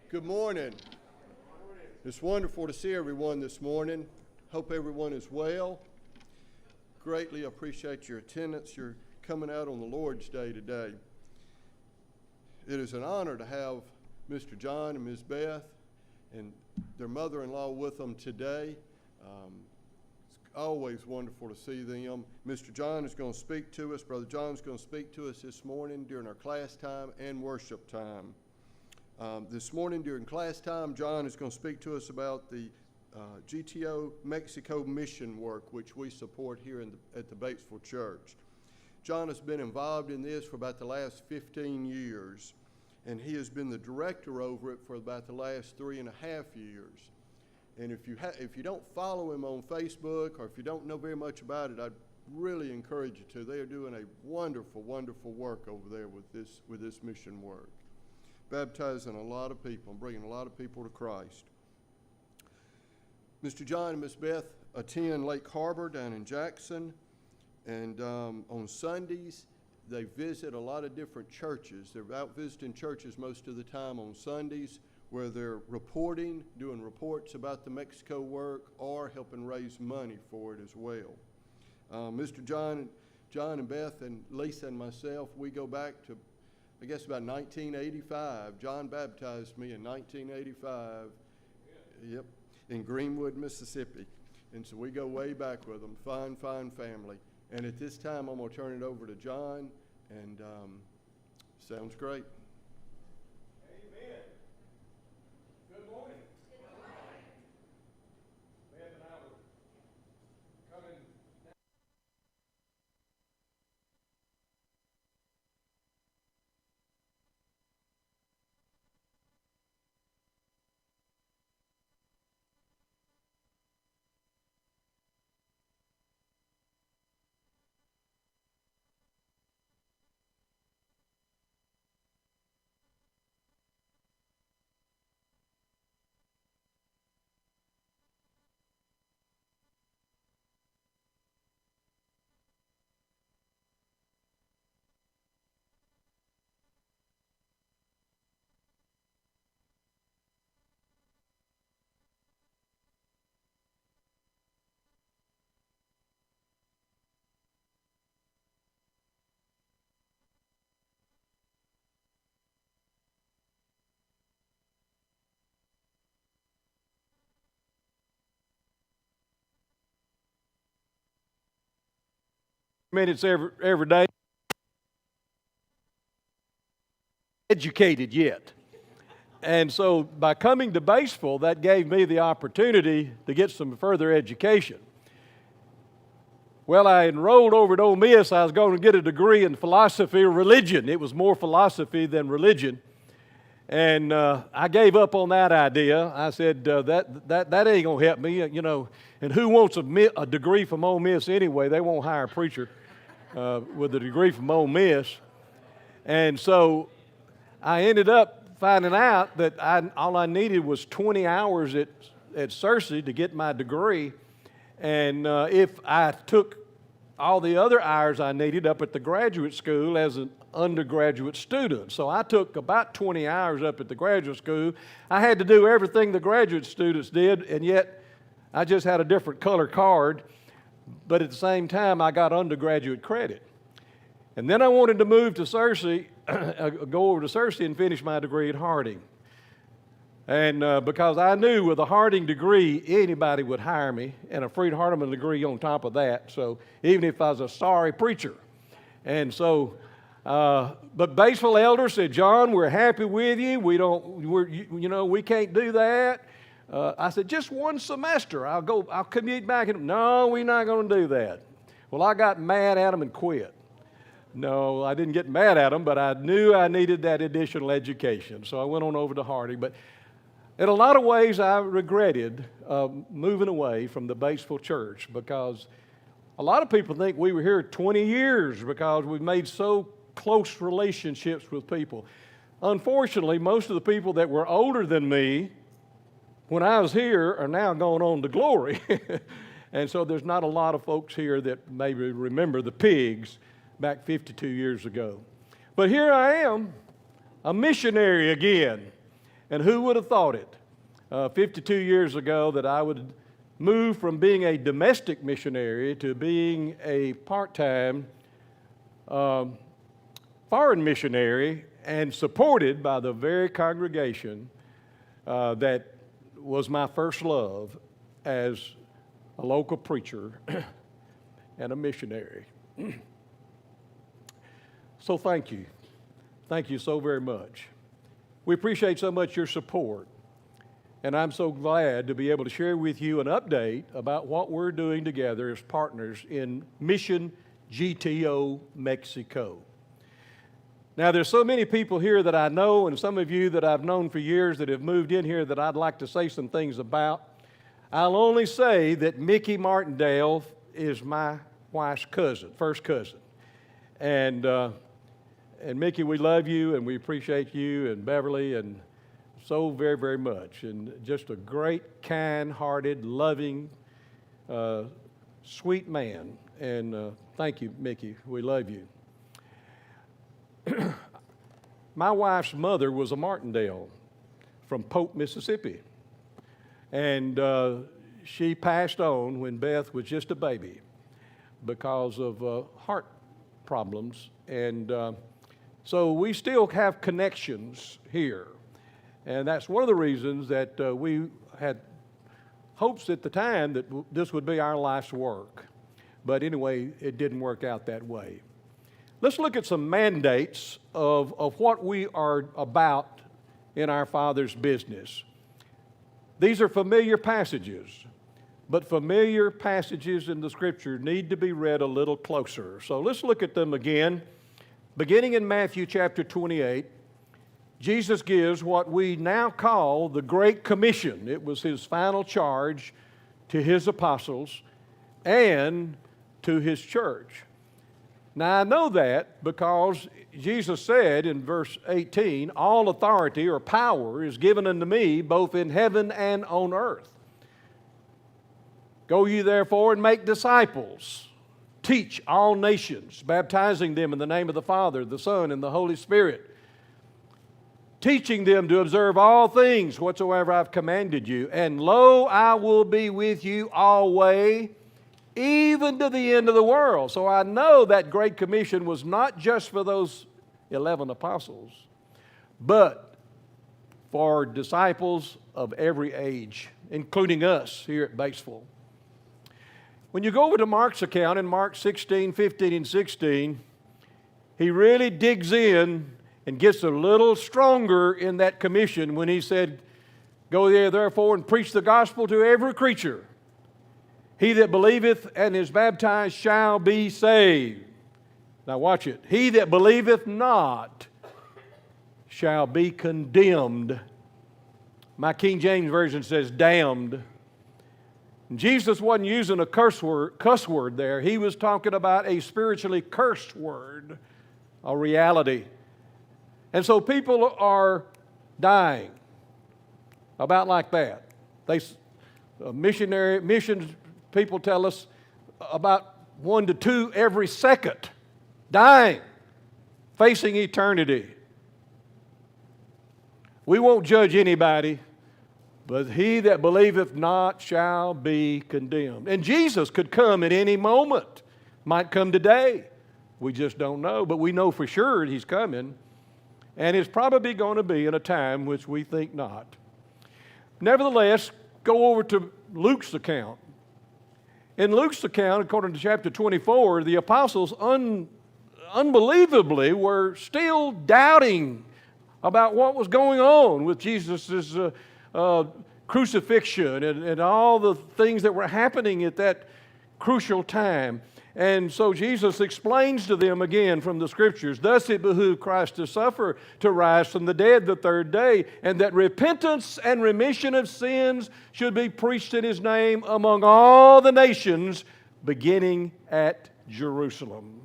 Good morning. It's wonderful to see everyone this morning. Hope everyone is well. Greatly appreciate your attendance. You're coming out on the Lord's Day today. It is an honor to have Mr. John and Ms. Beth and their mother-in-law with them today. It's always wonderful to see them. Mr. John is going to speak to us. Brother John is going to speak to us this morning during our class time and worship time. This morning during class time, John is going to speak to us about the GTO Mexico mission work, which we support here at the Batesville Church. John has been involved in this for about the last 15 years, and he has been the director over it for about the last 3.5 years. And if you don't follow him on Facebook, or if you don't know very much about it, I'd really encourage you to. They are doing a wonderful, wonderful work over there with this mission work, baptizing a lot of people and bringing a lot of people to Christ. Mr. John and Miss Beth attend Lake Harbor down in Jackson, and on Sundays they visit a lot of different churches. They're out visiting churches most of the time on Sundays, where they're doing reports about the Mexico work, or helping raise money for it as well. Mr. John and Beth and Lisa and myself, we go back to, I guess, about 1985. John baptized me in 1985. Yep, in Greenwood, Mississippi. And so we go way back with them. Fine family. And at this time, I'm going to turn it over to John, and sounds great. Amen. Good morning. Good morning. Beth and I were coming down. Minutes every day. Educated yet. And so by coming to Batesville, that gave me the opportunity to get some further education. Well, I enrolled over at Ole Miss. I was going to get a degree in philosophy or religion. It was more philosophy than religion. And I gave up on that idea. I said, that ain't going to help me, you know. And who wants a degree from Ole Miss anyway? They won't hire a preacher with a degree from Ole Miss. And so I ended up finding out that all I needed was 20 hours at Searcy to get my degree. And if I took all the other hours I needed up at the graduate school as an undergraduate student. So I took about 20 hours up at the graduate school. I had to do everything the graduate students did, and yet I just had a different color card, but at the same time I got undergraduate credit. And then I wanted to move to Searcy, go over to Searcy and finish my degree at Harding. And because I knew with a Harding degree, anybody would hire me, and a Freed Hardeman degree on top of that, so even if I was a sorry preacher. And so, but Batesville elders said, John, we're happy with you. We can't do that. I said, just one semester. I'll commute back. And no, we're not going to do that. Well, I got mad at them and quit. No, I didn't get mad at them, but I knew I needed that additional education. So I went on over to Harding. But in a lot of ways, I regretted moving away from the Batesville Church, because a lot of people think we were here 20 years because we've made so close relationships with people. Unfortunately, most of the people that were older than me when I was here are now going on to glory. And so there's not a lot of folks here that maybe remember the Piggs back 52 years ago. But here I am, a missionary again. And who would have thought it 52 years ago that I would move from being a domestic missionary to being a part-time foreign missionary and supported by the very congregation that was my first love as a local preacher and a missionary. So thank you. Thank you so very much. We appreciate so much your support. And I'm so glad to be able to share with you an update about what we're doing together as partners in Mission GTO Mexico. Now, there's so many people here that I know, and some of you that I've known for years that have moved in here that I'd like to say some things about. I'll only say that Mickey Martindale is my wife's cousin, first cousin. And Mickey, we love you, and we appreciate you, and Beverly, and so very, very much. And just a great, kind-hearted, loving, sweet man. And thank you, Mickey. We love you. My wife's mother was a Martindale from Pope, Mississippi. And she passed on when Beth was just a baby because of heart problems. And so we still have connections here. And that's one of the reasons that we had hopes at the time that this would be our life's work. But anyway, it didn't work out that way. Let's look at some mandates of what we are about in our Father's business. These are familiar passages, but familiar passages in the Scripture need to be read a little closer. So let's look at them again. Beginning in Matthew chapter 28, Jesus gives what we now call the Great Commission. It was his final charge to his apostles and to his church. Now, I know that because Jesus said in verse 18, all authority or power is given unto me both in heaven and on earth. Go ye therefore and make disciples. Teach all nations, baptizing them in the name of the Father, the Son, and the Holy Spirit, teaching them to observe all things whatsoever I've commanded you. And lo, I will be with you always, even to the end of the world. So I know that Great Commission was not just for those 11 apostles, but for disciples of every age, including us here at Batesville. When you go over to Mark's account in Mark 16, 15, and 16, he really digs in and gets a little stronger in that commission when he said, go there therefore and preach the gospel to every creature. He that believeth and is baptized shall be saved. Now watch it. He that believeth not shall be condemned. My King James Version says damned. Jesus wasn't using a cuss word there. He was talking about a spiritually cursed word, a reality. And so people are dying about like that. Missions people tell us about 1 to 2 every second dying, facing eternity. We won't judge anybody, but he that believeth not shall be condemned. And Jesus could come at any moment, might come today. We just don't know, but we know for sure he's coming. And it's probably going to be in a time which we think not. Nevertheless, go over to Luke's account. In Luke's account, according to chapter 24, the apostles unbelievably were still doubting about what was going on with Jesus' crucifixion and all the things that were happening at that crucial time. And so Jesus explains to them again from the Scriptures, thus it behooved Christ to suffer, to rise from the dead the third day, and that repentance and remission of sins should be preached in His name among all the nations, beginning at Jerusalem.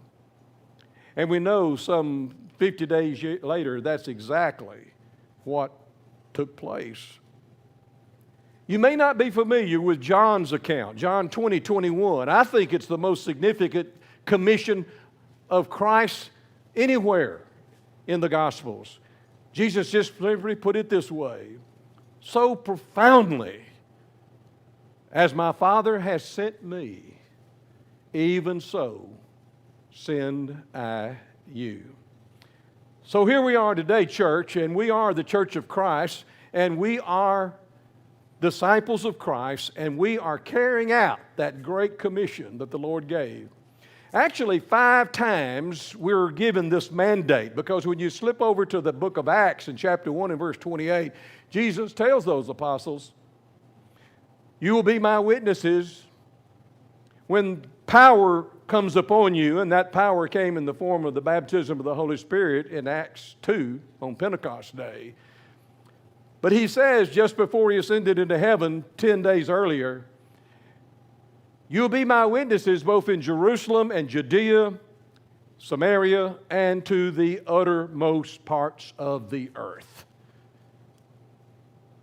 And we know some 50 days later, that's exactly what took place. You may not be familiar with John's account, John 20:21. I think it's the most significant commission of Christ anywhere in the Gospels. Jesus just simply put it this way: so profoundly as my Father has sent me, even so send I you. So here we are today, church, and we are the Church of Christ, and we are disciples of Christ, and we are carrying out that great commission that the Lord gave. Actually, 5 times we were given this mandate, because when you slip over to the book of Acts in chapter 1 and verse 28, Jesus tells those apostles, you will be my witnesses when power comes upon you, and that power came in the form of the baptism of the Holy Spirit in Acts 2 on Pentecost Day. But he says, just before he ascended into heaven 10 days earlier, you'll be my witnesses both in Jerusalem and Judea, Samaria, and to the uttermost parts of the earth.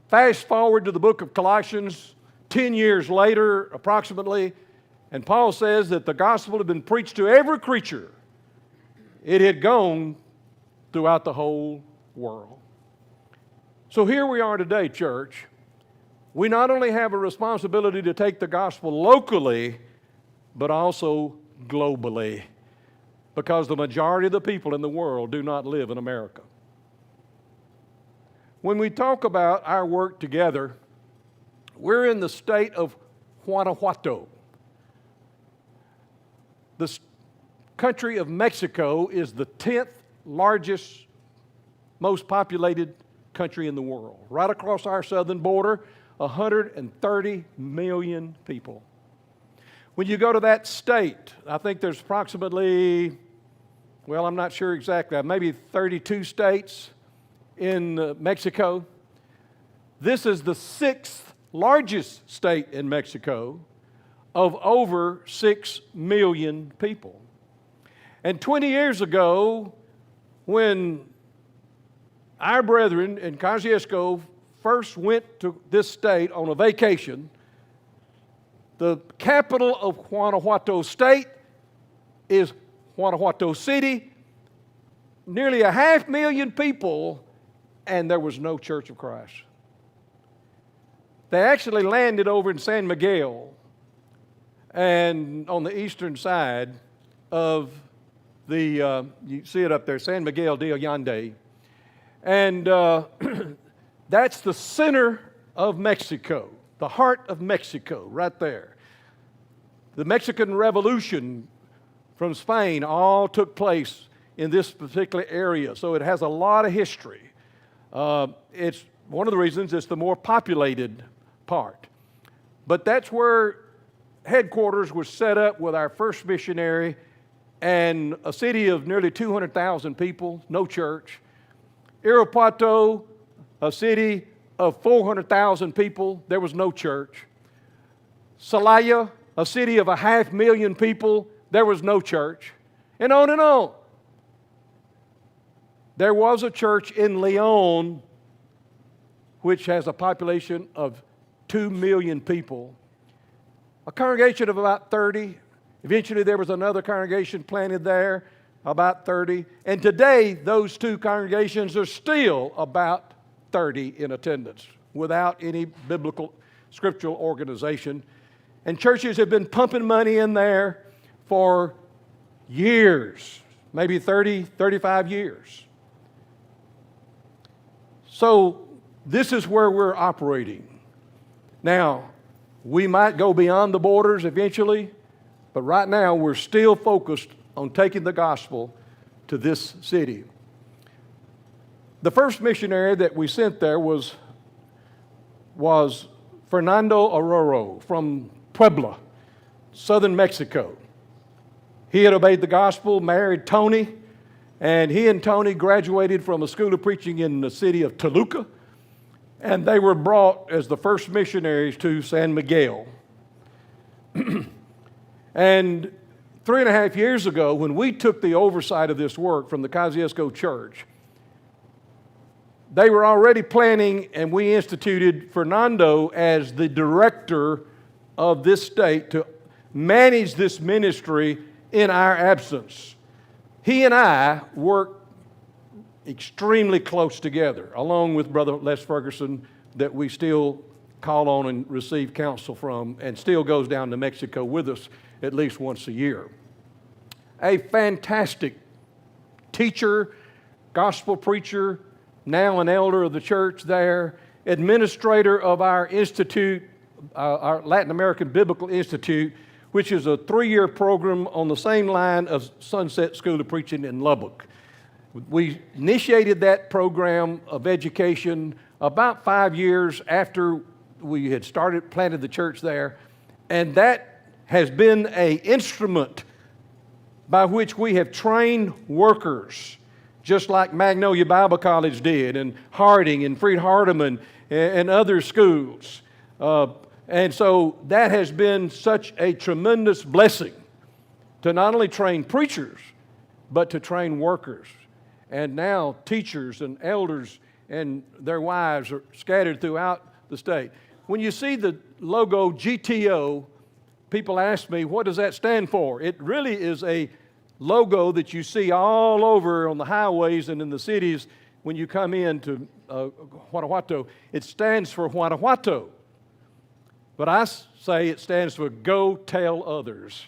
Fast forward to the book of Colossians, 10 years later approximately, and Paul says that the gospel had been preached to every creature. It had gone throughout the whole world. So here we are today, church. We not only have a responsibility to take the gospel locally, but also globally, because the majority of the people in the world do not live in America. When we talk about our work together, we're in the state of Guanajuato. The country of Mexico is the 10th largest, most populated country in the world. Right across our southern border, 130 million people. When you go to that state, I think there's approximately, well, I'm not sure exactly, maybe 32 states in Mexico. This is the 6th largest state in Mexico of over 6 million people. And 20 years ago, when our brethren in Kosciuszko first went to this state on a vacation, the capital of Guanajuato State is Guanajuato City, nearly 500,000 people, and there was no Church of Christ. They actually landed over in San Miguel, and on the eastern side of the, you see it up there, San Miguel de Allende. And that's the center of Mexico, the heart of Mexico, right there. The Mexican Revolution from Spain all took place in this particular area, so it has a lot of history. It's one of the reasons it's the more populated part. But that's where headquarters was set up with our first missionary, and a city of nearly 200,000 people, no church. Irapuato, a city of 400,000 people, there was no church. Celaya, a city of 500,000 people, there was no church. And on and on. There was a church in Leon, which has a population of 2 million people. A congregation of about 30. Eventually there was another congregation planted there, about 30. And today those two congregations are still about 30 in attendance without any biblical scriptural organization. And churches have been pumping money in there for years, maybe 30, 35 years. So this is where we're operating. Now, we might go beyond the borders eventually, but right now we're still focused on taking the gospel to this city. The first missionary that we sent there was Fernando Arroyo from Puebla, southern Mexico. He had obeyed the gospel, married Tony, and he and Tony graduated from a school of preaching in the city of Toluca, and they were brought as the first missionaries to San Miguel. And 3.5 years ago, when we took the oversight of this work from the Kosciuszko Church, they were already planning, and we instituted Fernando as the director of this state to manage this ministry in our absence. He and I worked extremely close together, along with Brother Les Ferguson, that we still call on and receive counsel from, and still goes down to Mexico with us at least once a year. A fantastic teacher, gospel preacher, now an elder of the church there, administrator of our institute, our Latin American Biblical Institute, which is a 3-year program on the same line of Sunset School of Preaching in Lubbock. We initiated that program of education about 5 years after we had planted the church there, and that has been an instrument by which we have trained workers, just like Magnolia Bible College did, and Harding and Freed Hardeman and other schools. And so that has been such a tremendous blessing to not only train preachers, but to train workers. And now teachers and elders and their wives are scattered throughout the state. When you see the logo GTO, people ask me, what does that stand for? It really is a logo that you see all over on the highways and in the cities when you come into Guanajuato. It stands for Guanajuato. But I say it stands for Go Tell Others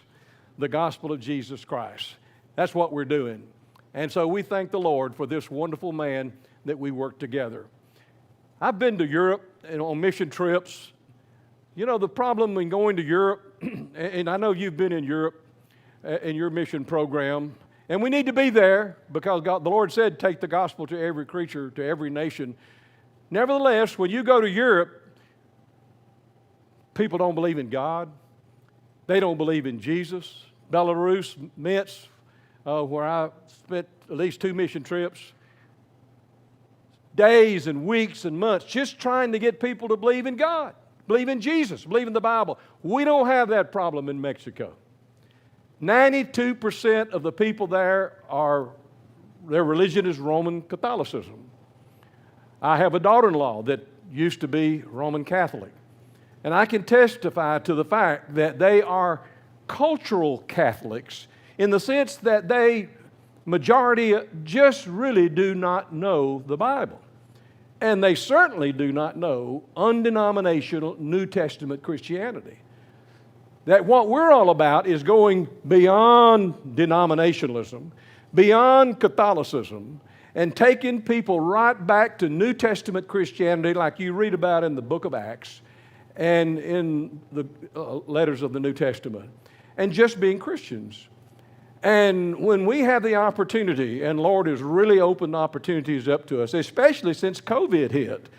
the Gospel of Jesus Christ. That's what we're doing. And so we thank the Lord for this wonderful man that we work together. I've been to Europe and on mission trips. You know, the problem in going to Europe, and I know you've been in Europe in your mission program, and we need to be there because the Lord said, take the gospel to every creature, to every nation. Nevertheless, when you go to Europe, people don't believe in God. They don't believe in Jesus. Belarus, Minsk, where I spent at least 2 mission trips, days and weeks and months just trying to get people to believe in God, believe in Jesus, believe in the Bible. We don't have that problem in Mexico. 92% of the people there their religion is Roman Catholicism. I have a daughter-in-law that used to be Roman Catholic. And I can testify to the fact that they are cultural Catholics in the sense that majority just really do not know the Bible. And they certainly do not know undenominational New Testament Christianity. That what we're all about is going beyond denominationalism, beyond Catholicism, and taking people right back to New Testament Christianity like you read about in the book of Acts and in the letters of the New Testament, and just being Christians. And when we have the opportunity, and Lord has really opened opportunities up to us, especially since COVID hit,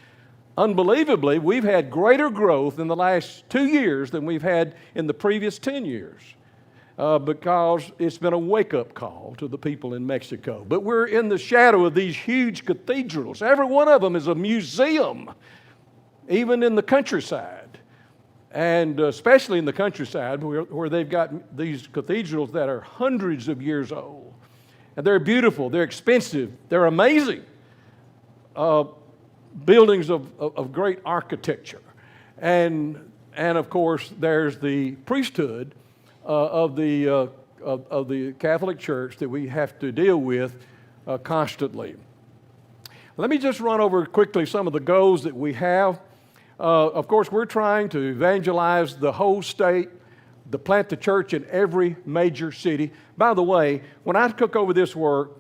unbelievably, we've had greater growth in the last 2 years than we've had in the previous 10 years because it's been a wake-up call to the people in Mexico. But we're in the shadow of these huge cathedrals. Every one of them is a museum, even in the countryside. And especially in the countryside where they've got these cathedrals that are hundreds of years old. And they're beautiful, they're expensive, they're amazing. Buildings of great architecture. And of course, there's the priesthood of the Catholic Church that we have to deal with constantly. Let me just run over quickly some of the goals that we have. Of course, we're trying to evangelize the whole state, to plant the church in every major city. By the way, when I took over this work,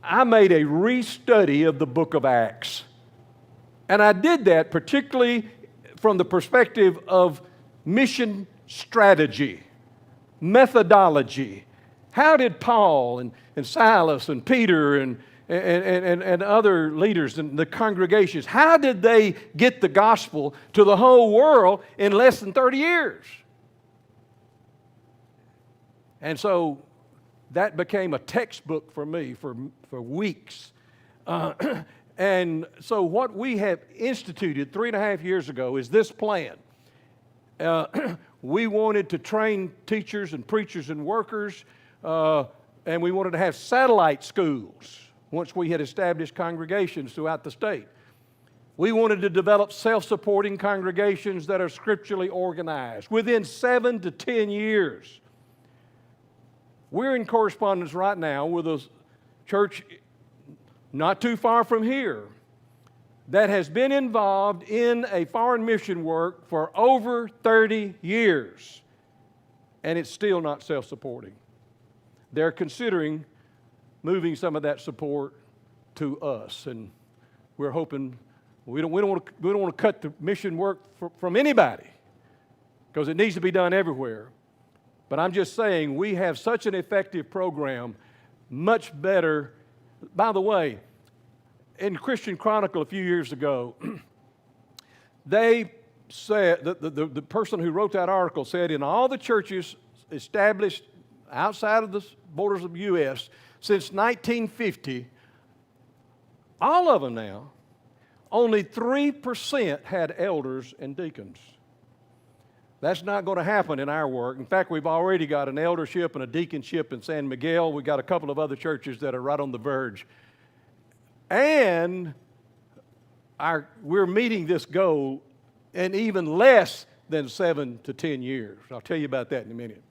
I made a restudy of the book of Acts. And I did that particularly from the perspective of mission strategy, methodology. How did Paul and Silas and Peter and other leaders in the congregations, how did they get the gospel to the whole world in less than 30 years? And so that became a textbook for me for weeks. And so what we have instituted 3.5 years ago is this plan. We wanted to train teachers and preachers and workers, and we wanted to have satellite schools once we had established congregations throughout the state. We wanted to develop self-supporting congregations that are scripturally organized within 7 to 10 years. We're in correspondence right now with a church not too far from here, that has been involved in a foreign mission work for over 30 years, and it's still not self-supporting. They're considering moving some of that support to us, and we're hoping we don't want to cut the mission work from anybody, because it needs to be done everywhere. But I'm just saying, we have such an effective program, much better. By the way, in Christian Chronicle a few years ago, they said, the person who wrote that article said, in all the churches established outside of the borders of the U.S. since 1950, all of them now, only 3% had elders and deacons. That's not going to happen in our work. In fact, we've already got an eldership and a deaconship in San Miguel. We've got a couple of other churches that are right on the verge. And we're meeting this goal in even less than 7 to 10 years. I'll tell you about that in a minute.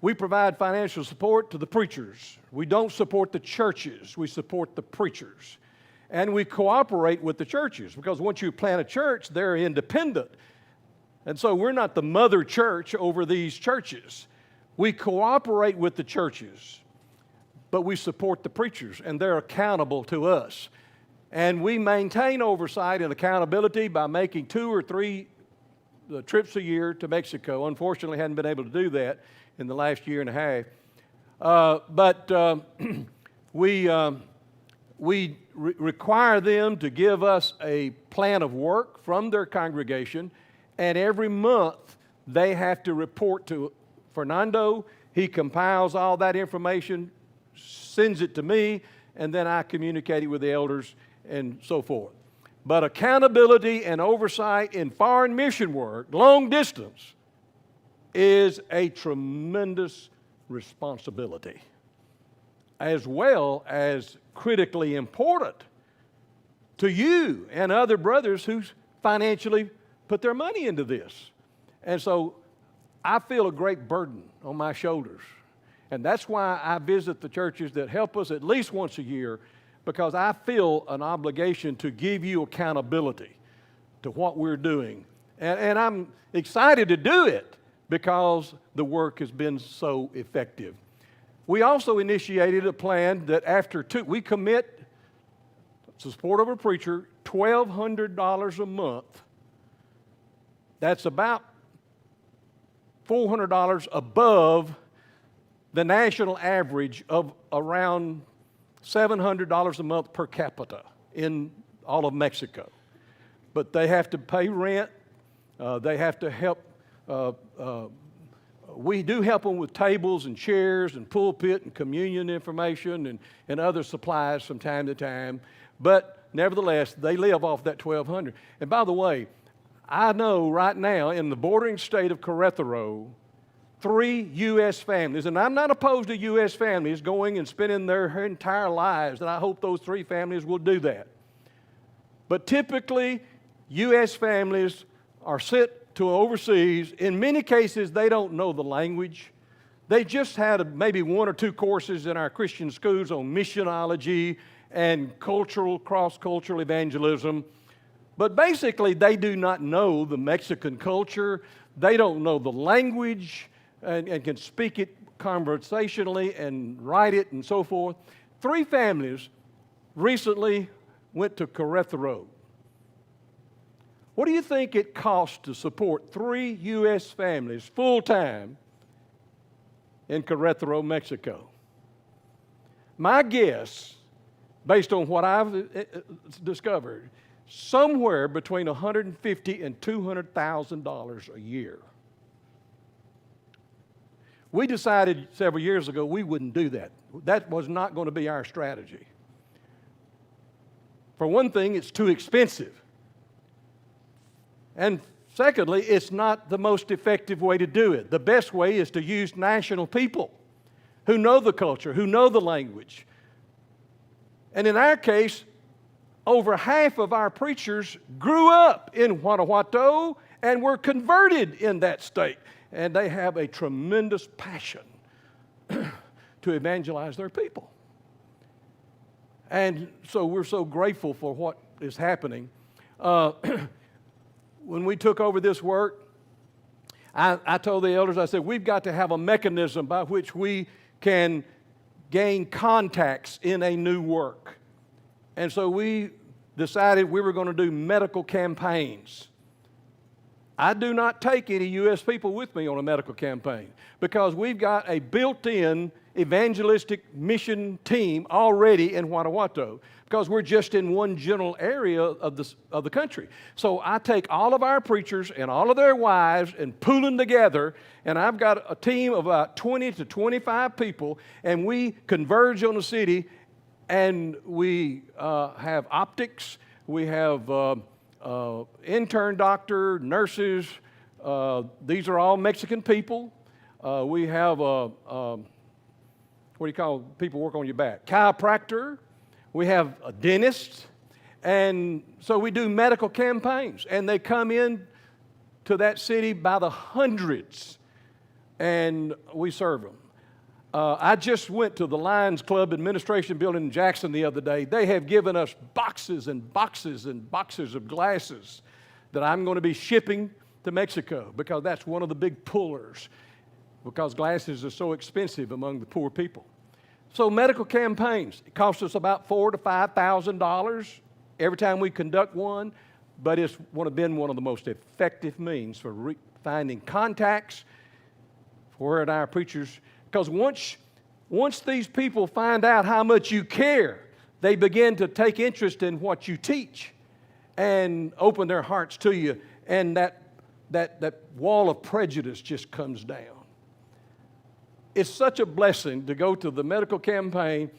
We provide financial support to the preachers. We don't support the churches. We support the preachers. And we cooperate with the churches, because once you plant a church, they're independent. And so we're not the mother church over these churches. We cooperate with the churches, but we support the preachers, and they're accountable to us. And we maintain oversight and accountability by making 2 or 3 trips a year to Mexico. Unfortunately, hadn't been able to do that in the last year and a half. But we require them to give us a plan of work from their congregation, and every month they have to report to Fernando. He compiles all that information, sends it to me, and then I communicate it with the elders and so forth. But accountability and oversight in foreign mission work, long distance, is a tremendous responsibility, as well as critically important to you and other brothers who financially put their money into this. And so I feel a great burden on my shoulders. And that's why I visit the churches that help us at least once a year, because I feel an obligation to give you accountability to what we're doing. And I'm excited to do it because the work has been so effective. We also initiated a plan that after we commit to support of a preacher $1,200 a month. That's about $400 above the national average of around $700 a month per capita in all of Mexico. But they have to pay rent. They have to help. We do help them with tables and chairs and pulpit and communion information and other supplies from time to time. But nevertheless, they live off that $1,200. And by the way, I know right now in the bordering state of Querétaro, 3 U.S. families, and I'm not opposed to U.S. families going and spending their entire lives, and I hope those 3 families will do that. But typically, U.S. families are sent to overseas. In many cases, they don't know the language. They just had maybe 1 or 2 courses in our Christian schools on missionology and cross-cultural evangelism. But basically, they do not know the Mexican culture. They don't know the language and can speak it conversationally and write it and so forth. 3 families recently went to Querétaro. What do you think it costs to support 3 U.S. families full-time in Querétaro, Mexico? My guess, based on what I've discovered, somewhere between $150,000 and $200,000 a year. We decided several years ago we wouldn't do that. That was not going to be our strategy. For one thing, it's too expensive. And secondly, it's not the most effective way to do it. The best way is to use national people who know the culture, who know the language. And in our case, over half of our preachers grew up in Guanajuato and were converted in that state. And they have a tremendous passion to evangelize their people. And so we're so grateful for what is happening. When we took over this work, I told the elders, I said, we've got to have a mechanism by which we can gain contacts in a new work. And so we decided we were going to do medical campaigns. I do not take any U.S. people with me on a medical campaign because we've got a built-in evangelistic mission team already in Guanajuato because we're just in one general area of the country. So I take all of our preachers and all of their wives and pool them together, and I've got a team of about 20 to 25 people, and we converge on the city, and we have optics, we have intern doctor, nurses. These are all Mexican people. We have what do you call people work on your back? Chiropractor. We have a dentist. And so we do medical campaigns. And they come in to that city by the hundreds. And we serve them. I just went to the Lions Club Administration Building in Jackson the other day. They have given us boxes and boxes and boxes of glasses that I'm going to be shipping to Mexico because that's one of the big pullers, because glasses are so expensive among the poor people. So medical campaigns, it costs us about $4,000 to $5,000 every time we conduct one, but it's been one of the most effective means for finding contacts for our preachers. Because once these people find out how much you care, they begin to take interest in what you teach and open their hearts to you, and that wall of prejudice just comes down. It's such a blessing to go to the medical campaign,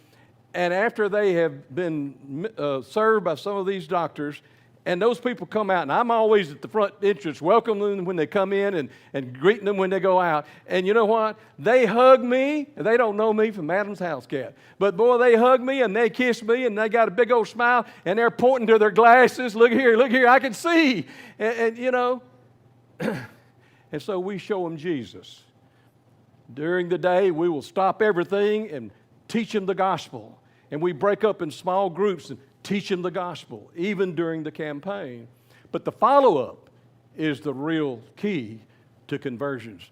and after they have been served by some of these doctors, and those people come out, and I'm always at the front entrance, welcoming them when they come in and greeting them when they go out. And you know what? They hug me. They don't know me from Adam's house cat. But boy, they hug me and they kiss me and they got a big old smile and they're pointing to their glasses. Look here, I can see. And you know, and so we show them Jesus. During the day, we will stop everything and teach them the gospel. And we break up in small groups and teach them the gospel, even during the campaign. But the follow-up is the real key to conversions.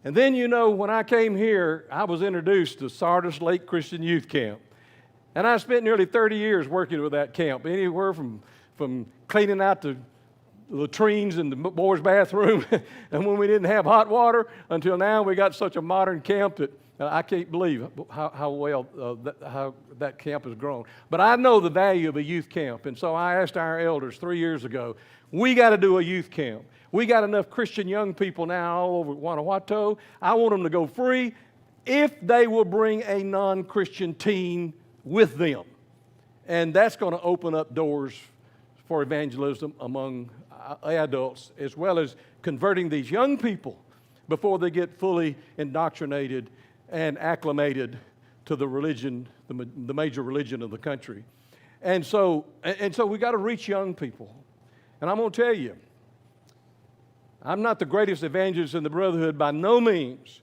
And then, you know, when I came here, I was introduced to Sardis Lake Christian Youth Camp. And I spent nearly 30 years working with that camp, anywhere from cleaning out the latrines in the boys' bathroom, and when we didn't have hot water, until now we got such a modern camp that I can't believe how well how that camp has grown. But I know the value of a youth camp, and so I asked our elders 3 years ago, we got to do a youth camp. We got enough Christian young people now all over Guanajuato. I want them to go free if they will bring a non-Christian teen with them. And that's going to open up doors for evangelism among adults, as well as converting these young people before they get fully indoctrinated and acclimated to the religion, the major religion of the country. And so we got to reach young people. And I'm going to tell you, I'm not the greatest evangelist in the brotherhood by no means,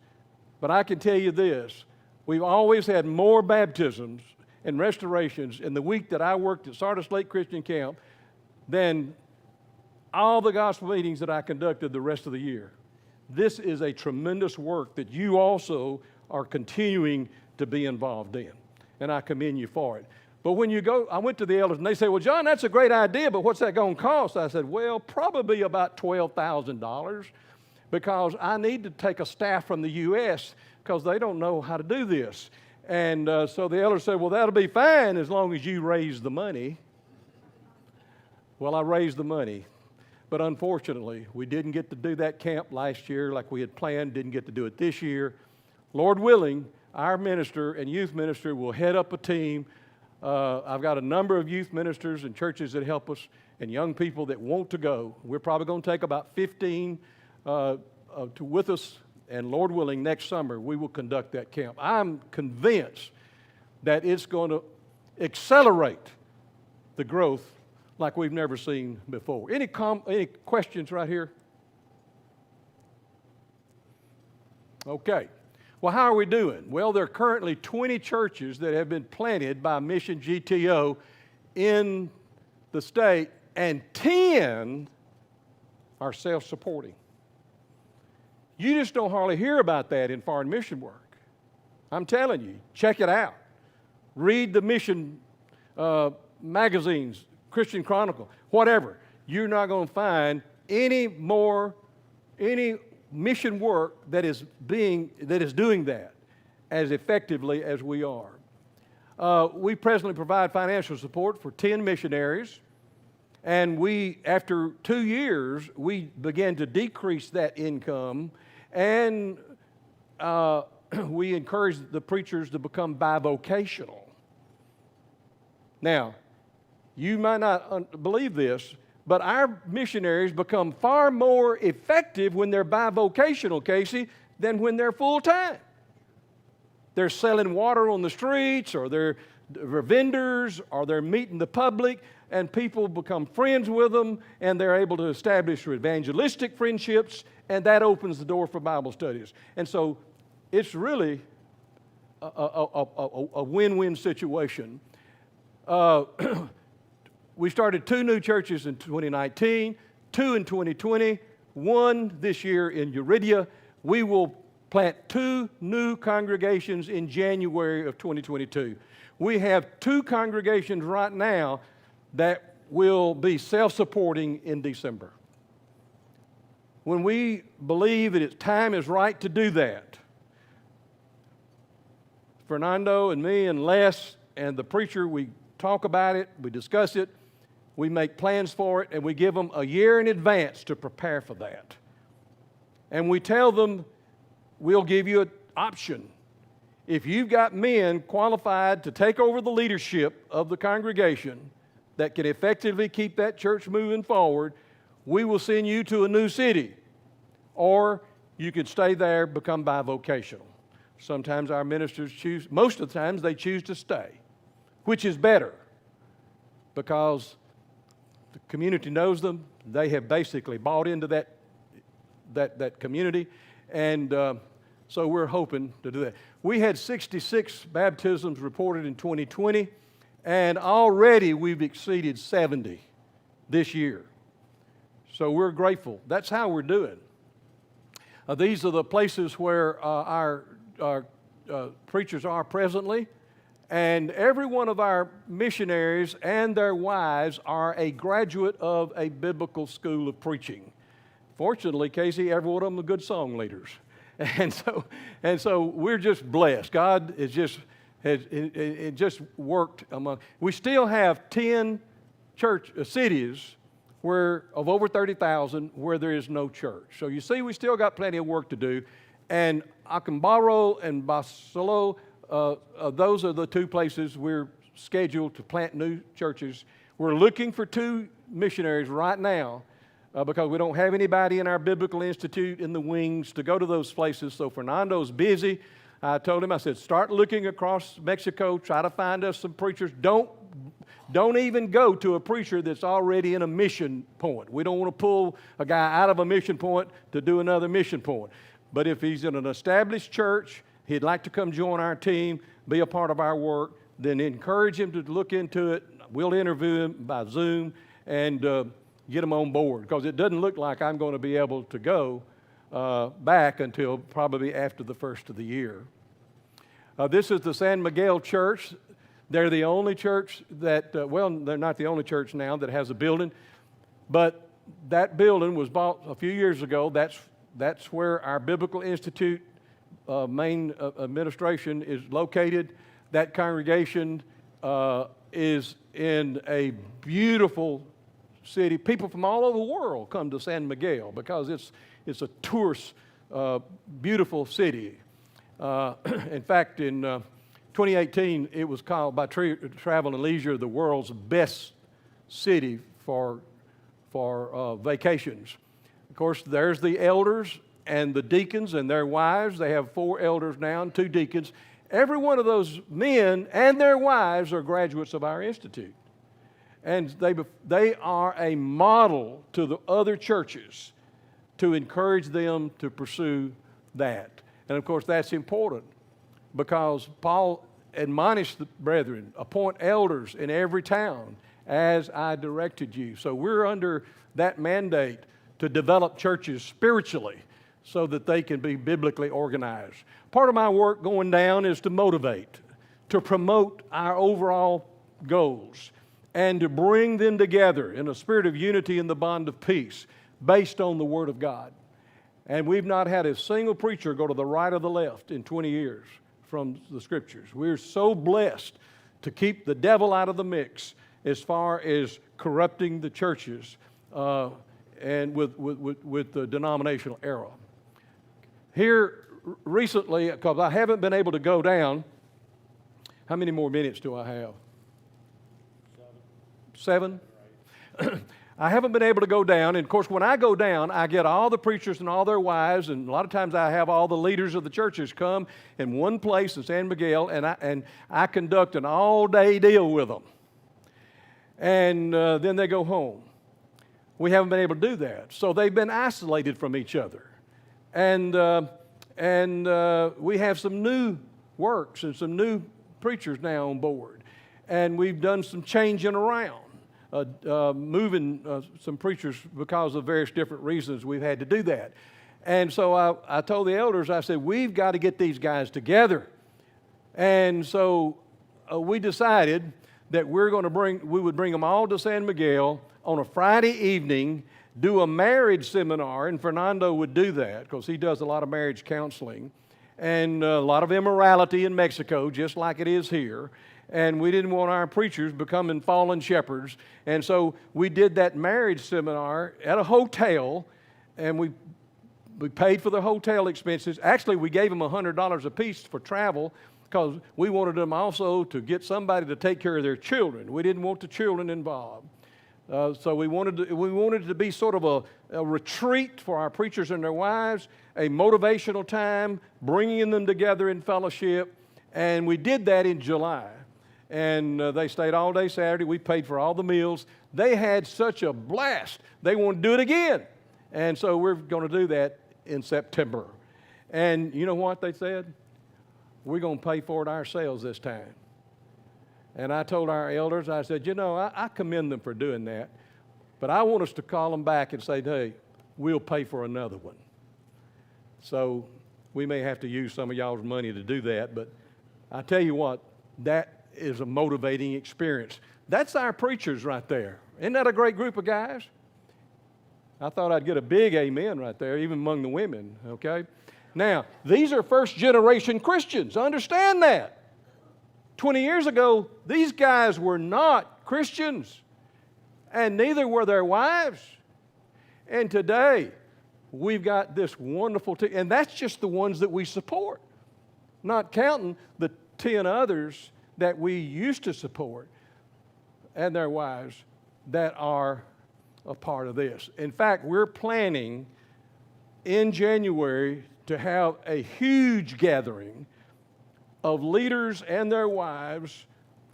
but I can tell you this. We've always had more baptisms and restorations in the week that I worked at Sardis Lake Christian Camp than all the gospel meetings that I conducted the rest of the year. This is a tremendous work that you also are continuing to be involved in, and I commend you for it. But when you go, I went to the elders, and they say, well, John, that's a great idea, but what's that going to cost? I said, well, probably about $12,000, because I need to take a staff from the U.S. because they don't know how to do this. And so the elders said, well, that'll be fine as long as you raise the money. Well, I raised the money. But unfortunately, we didn't get to do that camp last year like we had planned, didn't get to do it this year. Lord willing, our minister and youth minister will head up a team. I've got a number of youth ministers and churches that help us and young people that want to go. We're probably going to take about 15 with us, and Lord willing, next summer we will conduct that camp. I'm convinced that it's going to accelerate the growth like we've never seen before. Any questions right here? Okay. Well, how are we doing? Well, there are currently 20 churches that have been planted by Mission GTO in the state, and 10 are self-supporting. You just don't hardly hear about that in foreign mission work. I'm telling you, check it out. Read the mission magazines, Christian Chronicle, whatever. You're not going to find any mission work that is doing that as effectively as we are. We presently provide financial support for 10 missionaries, and after 2 years, we began to decrease that income, and we encourage the preachers to become bivocational. Now, you might not believe this, but our missionaries become far more effective when they're bivocational, Casey, than when they're full-time. They're selling water on the streets, or they're vendors, or they're meeting the public, and people become friends with them, and they're able to establish evangelistic friendships, and that opens the door for Bible studies. And so it's really a win-win situation. We started 2 new churches in 2019, 2 in 2020, 1 this year in Eurydia. We will plant 2 new congregations in January of 2022. We have 2 congregations right now that will be self-supporting in December. When we believe that time is right to do that, Fernando and me and Les and the preacher, we talk about it, we discuss it, we make plans for it, and we give them a year in advance to prepare for that. And we tell them, we'll give you an option. If you've got men qualified to take over the leadership of the congregation that can effectively keep that church moving forward, we will send you to a new city. Or you can stay there, become bivocational. Sometimes our ministers most of the times they choose to stay, which is better, because the community knows them. They have basically bought into that community, and so we're hoping to do that. We had 66 baptisms reported in 2020, and already we've exceeded 70 this year. So we're grateful. That's how we're doing. These are the places where our preachers are presently. And every one of our missionaries and their wives are a graduate of a biblical school of preaching. Fortunately, Casey, every one of them are good song leaders. And so we're just blessed. God has just worked among. We still have 10 cities of over 30,000 where there is no church. So you see, we still got plenty of work to do. And Acambaro and Basolo, those are the 2 places we're scheduled to plant new churches. We're looking for 2 missionaries right now because we don't have anybody in our Biblical Institute in the wings to go to those places. So Fernando's busy. I told him, I said, start looking across Mexico, try to find us some preachers. Don't even go to a preacher that's already in a mission point. We don't want to pull a guy out of a mission point to do another mission point. But if he's in an established church, he'd like to come join our team, be a part of our work, then encourage him to look into it. We'll interview him by Zoom and get him on board, because it doesn't look like I'm going to be able to go back until probably after the first of the year. This is the San Miguel Church. They're the only church that, they're not the only church now that has a building, but that building was bought a few years ago. That's where our Biblical Institute main administration is located. That congregation is in a beautiful city. People from all over the world come to San Miguel because it's a tourist, beautiful city. In fact, in 2018, it was called by Travel and Leisure the world's best city for vacations. Of course, there's the elders and the deacons and their wives. They have 4 elders now and 2 deacons. Every one of those men and their wives are graduates of our institute. And they are a model to the other churches to encourage them to pursue that. And of course, that's important because Paul admonished the brethren, appoint elders in every town as I directed you. So we're under that mandate to develop churches spiritually so that they can be biblically organized. Part of my work going down is to motivate, to promote our overall goals, and to bring them together in a spirit of unity in the bond of peace based on the Word of God. And we've not had a single preacher go to the right or the left in 20 years from the Scriptures. We're so blessed to keep the devil out of the mix as far as corrupting the churches and with the denominational era. Here recently, because I haven't been able to go down, how many more minutes do I have? 7? I haven't been able to go down, and of course when I go down, I get all the preachers and all their wives, and a lot of times I have all the leaders of the churches come in one place in San Miguel, and I conduct an all-day deal with them. And then they go home. We haven't been able to do that, so they've been isolated from each other. And we have some new works and some new preachers now on board, and we've done some changing around. Moving some preachers because of various different reasons we've had to do that. And so I told the elders, I said, we've got to get these guys together. And so we decided that we would bring them all to San Miguel on a Friday evening, do a marriage seminar, and Fernando would do that because he does a lot of marriage counseling and a lot of immorality in Mexico, just like it is here. And we didn't want our preachers becoming fallen shepherds. And so we did that marriage seminar at a hotel, and we paid for the hotel expenses. Actually, we gave them $100 apiece for travel because we wanted them also to get somebody to take care of their children. We didn't want the children involved. So we wanted it to be sort of a retreat for our preachers and their wives, a motivational time, bringing them together in fellowship. And we did that in July. And they stayed all day Saturday. We paid for all the meals. They had such a blast. They want to do it again. And so we're going to do that in September. And you know what they said? We're going to pay for it ourselves this time. And I told our elders, I said, you know, I commend them for doing that. But I want us to call them back and say, hey, we'll pay for another one. So we may have to use some of y'all's money to do that. But I tell you what, that is a motivating experience. That's our preachers right there. Isn't that a great group of guys? I thought I'd get a big amen right there, even among the women, okay? Now, these are first-generation Christians. Understand that. 20 years ago, these guys were not Christians, and neither were their wives. And today, we've got this wonderful team, and that's just the ones that we support, not counting the 10 others that we used to support and their wives that are a part of this. In fact, we're planning in January to have a huge gathering of leaders and their wives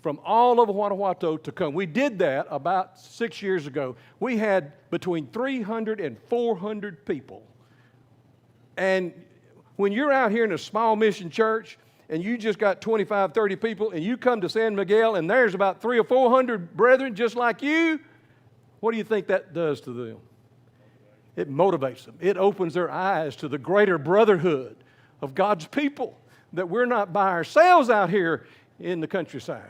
from all over Guanajuato to come. We did that about 6 years ago. We had between 300 and 400 people. And when you're out here in a small mission church, and you just got 25, 30 people, and you come to San Miguel, and there's about 300 or 400 brethren just like you, what do you think that does to them? It motivates them. It opens their eyes to the greater brotherhood of God's people, that we're not by ourselves out here in the countryside.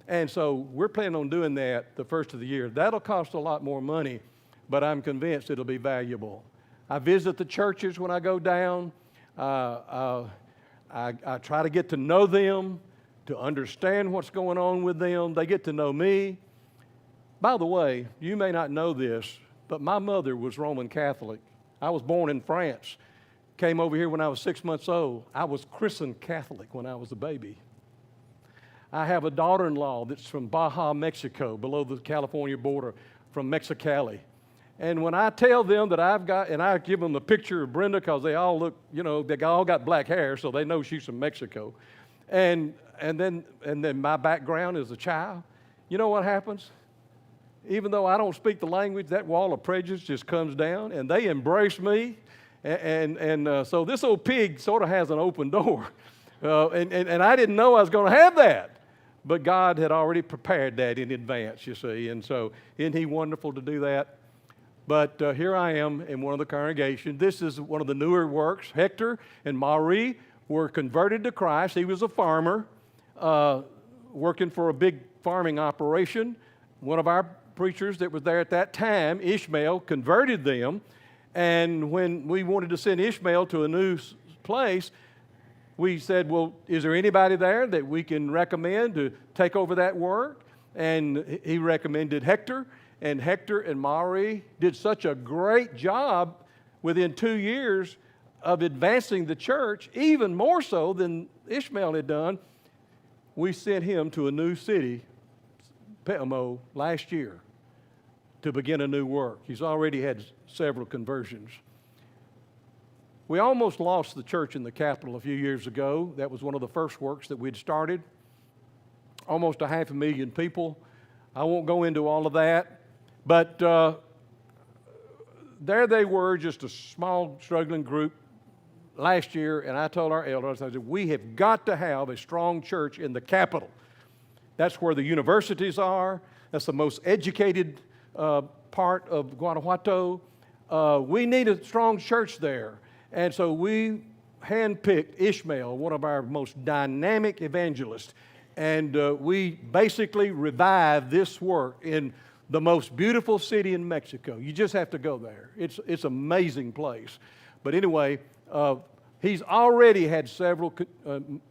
And so we're planning on doing that the first of the year. That'll cost a lot more money, but I'm convinced it'll be valuable. I visit the churches when I go down. I try to get to know them, to understand what's going on with them. They get to know me. By the way, you may not know this, but my mother was Roman Catholic. I was born in France, came over here when I was 6 months old. I was christened Catholic when I was a baby. I have a daughter-in-law that's from Baja, Mexico, below the California border, from Mexicali. And when I tell them that I've got, and I give them a picture of Brenda because they all look, you know, they all got black hair, so they know she's from Mexico. And then my background as a child, you know what happens? Even though I don't speak the language, that wall of prejudice just comes down, and they embrace me, So this old Pigg sort of has an open door. And I didn't know I was going to have that. But God had already prepared that in advance, you see. And so isn't He wonderful to do that? But here I am in one of the congregations. This is one of the newer works. Hector and Marie were converted to Christ. He was a farmer working for a big farming operation. One of our preachers that was there at that time, Ishmael, converted them. And when we wanted to send Ishmael to a new place, we said, well, is there anybody there that we can recommend to take over that work? And he recommended Hector. And Hector and Marie did such a great job within 2 years of advancing the church, even more so than Ishmael had done. We sent him to a new city, Petamo, last year to begin a new work. He's already had several conversions. We almost lost the church in the capital a few years ago. That was one of the first works that we'd started. Almost 500,000 people. I won't go into all of that, but there they were, just a small, struggling group last year, and I told our elders, I said, we have got to have a strong church in the capital. That's where the universities are. That's the most educated part of Guanajuato. We need a strong church there. And so we handpicked Ishmael, one of our most dynamic evangelists, and we basically revived this work in the most beautiful city in Mexico. You just have to go there. It's an amazing place. But anyway, he's already had several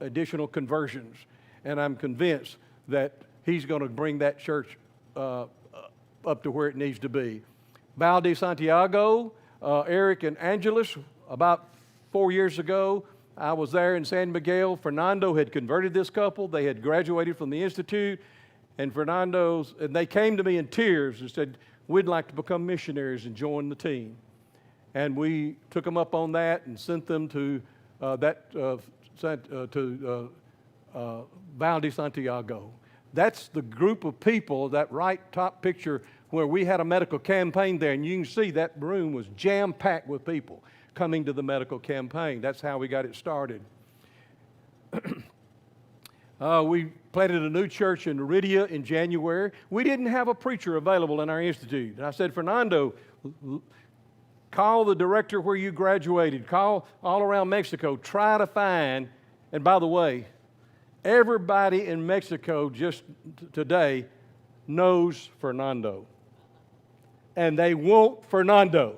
additional conversions, and I'm convinced that he's going to bring that church up to where it needs to be. Val de Santiago, Eric and Angeles, about 4 years ago, I was there in San Miguel. Fernando had converted this couple. They had graduated from the Institute, and they came to me in tears and said, we'd like to become missionaries and join the team. And we took them up on that and sent them to Val de Santiago. That's the group of people, that right top picture, where we had a medical campaign there, and you can see that room was jam-packed with people coming to the medical campaign. That's how we got it started. We planted a new church in Iridia in January. We didn't have a preacher available in our institute. And I said, Fernando, call the director where you graduated. Call all around Mexico. Try to find, and by the way, everybody in Mexico just today knows Fernando. And they want Fernando.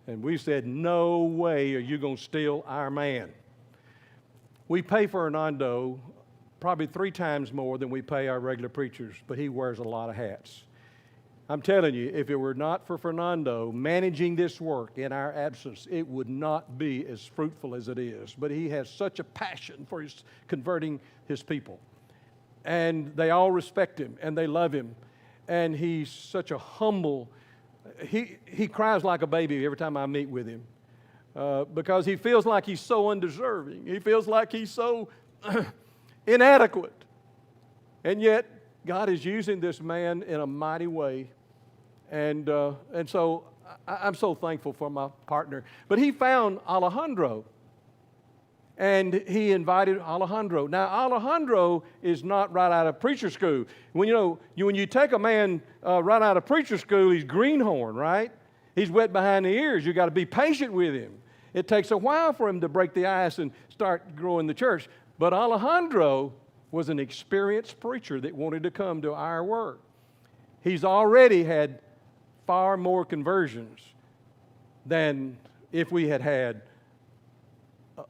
And we said, no way are you going to steal our man. We pay Fernando probably 3 times more than we pay our regular preachers, but he wears a lot of hats. I'm telling you, if it were not for Fernando managing this work in our absence, it would not be as fruitful as it is. But he has such a passion for converting his people. And they all respect him, and they love him. And he's such a humble, he cries like a baby every time I meet with him because he feels like he's so undeserving. He feels like he's so inadequate. And yet, God is using this man in a mighty way. And so I'm so thankful for my partner. But he found Alejandro. And he invited Alejandro. Now, Alejandro is not right out of preacher school. When you take a man right out of preacher school, he's greenhorn, right? He's wet behind the ears. You got to be patient with him. It takes a while for him to break the ice and start growing the church. But Alejandro was an experienced preacher that wanted to come to our work. He's already had far more conversions than if we had had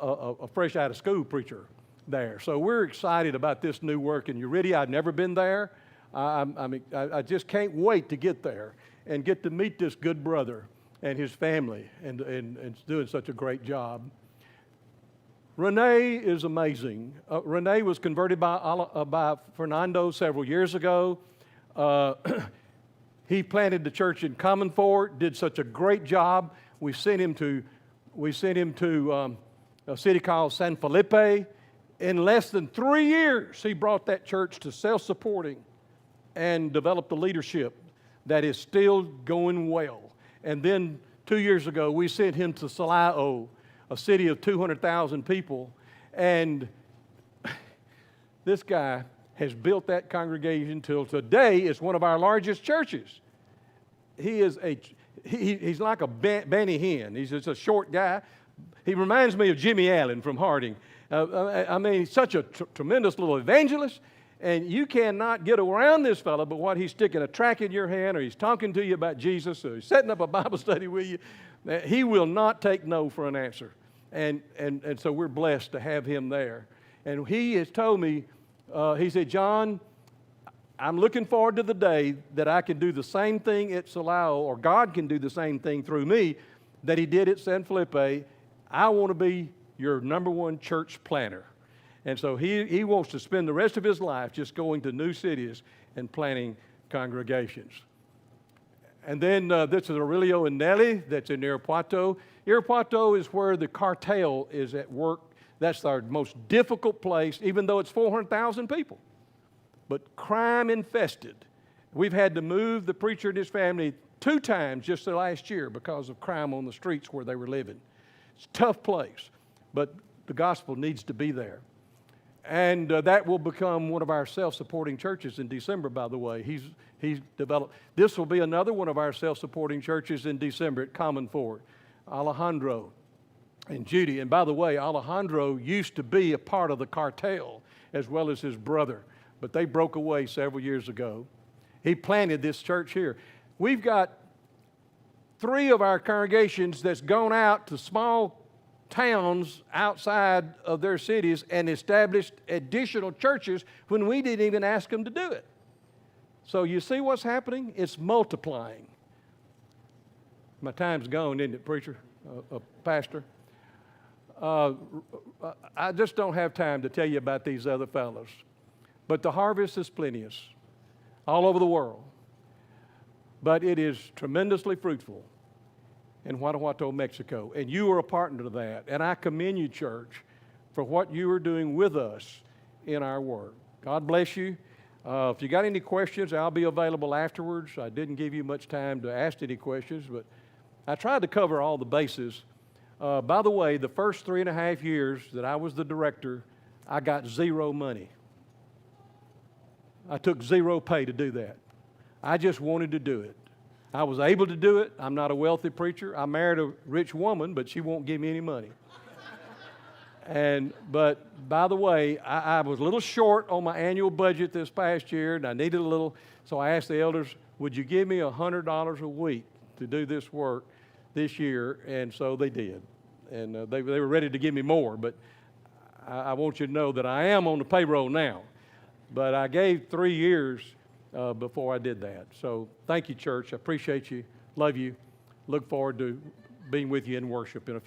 a fresh out of school preacher there. So we're excited about this new work in Iridia. I've never been there. I just can't wait to get there and get to meet this good brother and his family and doing such a great job. Renee is amazing. Renee was converted by Fernando several years ago. He planted the church in Common Fort, did such a great job. We sent him to a city called San Felipe. In less than 3 years, he brought that church to self-supporting and developed a leadership that is still going well. And then 2 years ago, we sent him to Silao, a city of 200,000 people, and this guy has built that congregation till today. It's one of our largest churches. He's like a Benny Hinn. He's just a short guy. He reminds me of Jimmy Allen from Harding. I mean, he's such a tremendous little evangelist, and you cannot get around this fellow but what he's sticking a tract in your hand, or he's talking to you about Jesus, or he's setting up a Bible study with you. He will not take no for an answer. And so we're blessed to have him there. And he has told me, he said, John, I'm looking forward to the day that I can do the same thing at Silao, or God can do the same thing through me that he did at San Felipe. I want to be your number one church planter. And so he wants to spend the rest of his life just going to new cities and planting congregations. And then this is Aurelio and Nelly that's in Irapuato. Irapuato is where the cartel is at work. That's our most difficult place, even though it's 400,000 people. But crime infested. We've had to move the preacher and his family 2 times just the last year because of crime on the streets where they were living. It's a tough place, but the gospel needs to be there. And that will become one of our self-supporting churches in December, by the way. He's developed. This will be another one of our self-supporting churches in December at Common Ford. Alejandro and Judy. And by the way, Alejandro used to be a part of the cartel as well as his brother, but they broke away several years ago. He planted this church here. We've got 3 of our congregations that's gone out to small towns outside of their cities and established additional churches when we didn't even ask them to do it. So you see what's happening? It's multiplying. My time's gone, isn't it, preacher, pastor? I just don't have time to tell you about these other fellows. But the harvest is plenteous all over the world. But it is tremendously fruitful in Guanajuato, Mexico. And you are a partner to that. And I commend you, church, for what you are doing with us in our work. God bless you. If you got any questions, I'll be available afterwards. I didn't give you much time to ask any questions, but I tried to cover all the bases. By the way, the first 3.5 years that I was the director, I got 0 money. I took 0 pay to do that. I just wanted to do it. I was able to do it. I'm not a wealthy preacher. I married a rich woman, but she won't give me any money. But by the way, I was a little short on my annual budget this past year, and I needed a little, so I asked the elders, would you give me $100 a week to do this work this year? And so they did. And they were ready to give me more, but I want you to know that I am on the payroll now. But I gave 3 years before I did that. So thank you, church. I appreciate you. Love you. Look forward to being with you in worship in a few